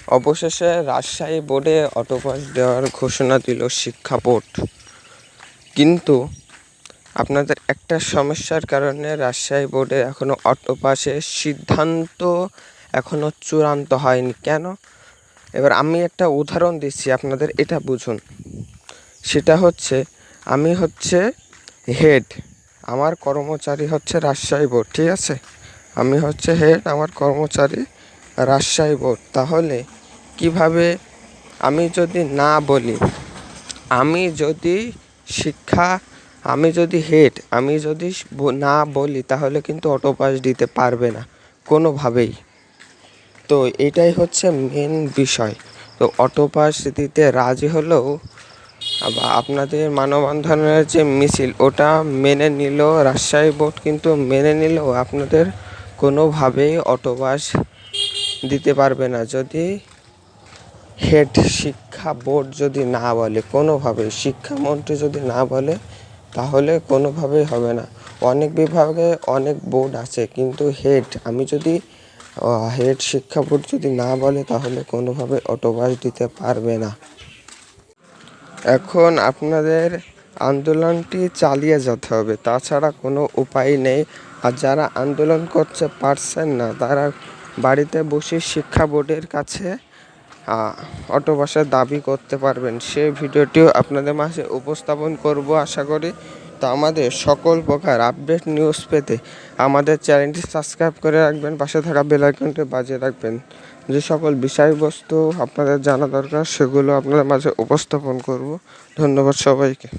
অবশেষে রাজশাহী বোর্ডে অটোপাস দেওয়ার ঘোষণা দিল শিক্ষা বোর্ড। কিন্তু আপনাদের একটা সমস্যার কারণে রাজশাহী বোর্ডে এখনও অটোপাসের সিদ্ধান্ত এখনও চূড়ান্ত হয়নি। কেন? এবার আমি একটা উদাহরণ দিচ্ছি, আপনাদের এটা বুঝুন। সেটা হচ্ছে, আমি হচ্ছে হেড, আমার কর্মচারী হচ্ছে রাজশাহী বোর্ড, ঠিক আছে? আমি হচ্ছে হেড, আমার কর্মচারী রাজশাহী বোর্ড। তাহলে কিভাবে আমি যদি না বলি, আমি যদি হেড, আমি যদি না বলি, তাহলে কিন্তু অটোপাস দিতে পারবে না কোনোভাবেই। তো এটাই হচ্ছে মেন বিষয়। তো অটোপাস দিতে রাজি হলেও আপনাদের মানববন্ধনের যে মিছিল, ওটা মেনে নিল রাজশাহী বোর্ড, কিন্তু মেনে নিলেও আপনাদের কোনোভাবেই অটোপাস দিতে পারবে না যদি হেড শিক্ষা বোর্ড যদি না বলে। কোনোভাবেই শিক্ষামন্ত্রী যদি না বলে, তাহলে কোনোভাবেই হবে না। অনেক বিভাগে অনেক বোর্ড আছে, কিন্তু হেড শিক্ষা বোর্ড যদি না বলে, তাহলে কোনোভাবে অটোপাস দিতে পারবে না। এখন আপনাদের আন্দোলনটি চালিয়ে যেতে হবে, তাছাড়া কোনো উপায় নেই। আর যারা আন্দোলন করতে পারছেন না, তারা বাড়িতে বসে শিক্ষা বোর্ডের কাছে অটোপাসের দাবি করতে পারবেন। সেই ভিডিওটিও আপনাদের মাঝে উপস্থাপন করব আশা করি। তো আমাদের সকল প্রকার আপডেট নিউজ পেতে আমাদের চ্যানেলটি সাবস্ক্রাইব করে রাখবেন, পাশে থাকা বেল আইকনটি বাজিয়ে রাখবেন। যে সকল বিষয়বস্তু আপনাদের জানা দরকার, সেগুলো আপনাদের মাঝে উপস্থাপন করব। ধন্যবাদ সবাইকে।